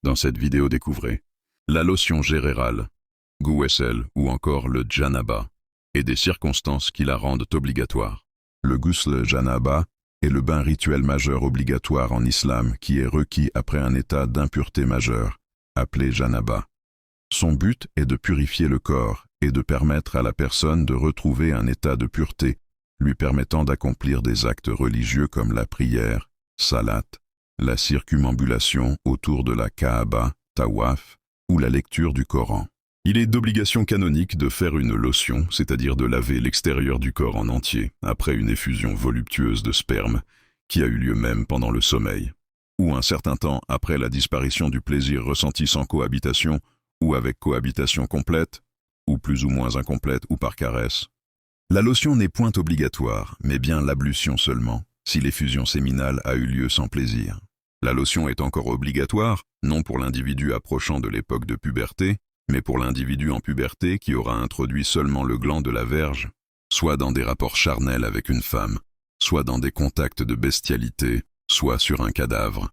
Dans cette vidéo, découvrez la lotion générale, Ghusl ou encore le Janaba, et des circonstances qui la rendent obligatoire. Le Ghusl Janaba est le bain rituel majeur obligatoire en islam qui est requis après un état d'impureté majeure, appelé Janaba. Son but est de purifier le corps et de permettre à la personne de retrouver un état de pureté, lui permettant d'accomplir des actes religieux comme la prière, salat, la circumambulation autour de la Kaaba, tawaf, ou la lecture du Coran. Il est d'obligation canonique de faire une lotion, c'est-à-dire de laver l'extérieur du corps en entier, après une effusion voluptueuse de sperme, qui a eu lieu même pendant le sommeil, ou un certain temps après la disparition du plaisir ressenti sans cohabitation, ou avec cohabitation complète, ou plus ou moins incomplète, ou par caresse. La lotion n'est point obligatoire, mais bien l'ablution seulement, si l'effusion séminale a eu lieu sans plaisir. La lotion est encore obligatoire, non pour l'individu approchant de l'époque de puberté, mais pour l'individu en puberté qui aura introduit seulement le gland de la verge, soit dans des rapports charnels avec une femme, soit dans des contacts de bestialité, soit sur un cadavre.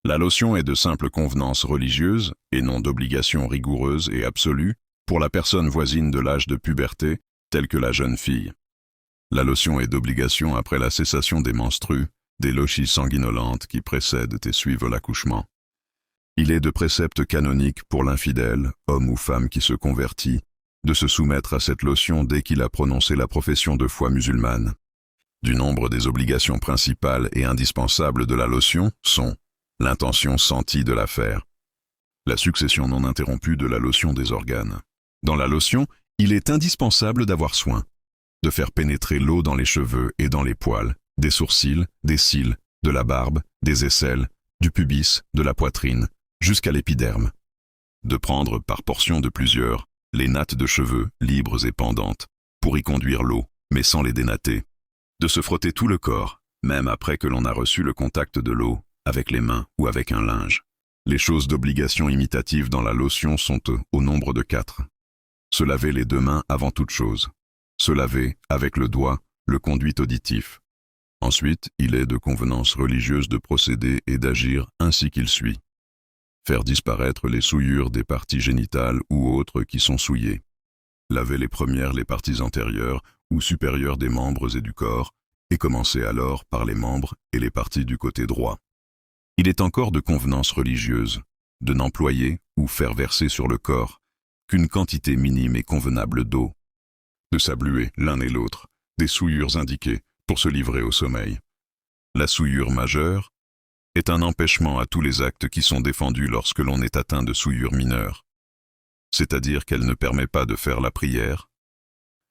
La lotion est de simple convenance religieuse, et non d'obligation rigoureuse et absolue, pour la personne voisine de l'âge de puberté, telle que la jeune fille. La lotion est d'obligation après la cessation des menstrues, des lochies sanguinolentes qui précèdent et suivent l'accouchement. Il est de précepte canonique pour l'infidèle, homme ou femme qui se convertit, de se soumettre à cette lotion dès qu'il a prononcé la profession de foi musulmane. Du nombre des obligations principales et indispensables de la lotion sont l'intention sentie de la faire, la succession non interrompue de la lotion des organes. Dans la lotion, il est indispensable d'avoir soin, de faire pénétrer l'eau dans les cheveux et dans les poils, des sourcils, des cils, de la barbe, des aisselles, du pubis, de la poitrine, jusqu'à l'épiderme. De prendre par portions de plusieurs les nattes de cheveux, libres et pendantes, pour y conduire l'eau, mais sans les dénatter. De se frotter tout le corps, même après que l'on a reçu le contact de l'eau, avec les mains ou avec un linge. Les choses d'obligation imitative dans la lotion sont au nombre de 4. Se laver les 2 mains avant toute chose. Se laver, avec le doigt, le conduit auditif. Ensuite, il est de convenance religieuse de procéder et d'agir ainsi qu'il suit. Faire disparaître les souillures des parties génitales ou autres qui sont souillées. Laver les parties antérieures ou supérieures des membres et du corps, et commencer alors par les membres et les parties du côté droit. Il est encore de convenance religieuse de n'employer ou faire verser sur le corps qu'une quantité minime et convenable d'eau, de s'abluer l'un et l'autre des souillures indiquées pour se livrer au sommeil. La souillure majeure est un empêchement à tous les actes qui sont défendus lorsque l'on est atteint de souillure mineure, c'est-à-dire qu'elle ne permet pas de faire la prière,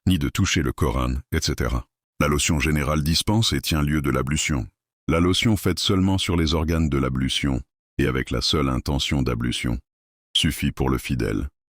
ni de toucher le Coran, etc. La lotion générale dispense et tient lieu de l'ablution. La lotion faite seulement sur les organes de l'ablution, et avec la seule intention d'ablution, suffit pour le fidèle.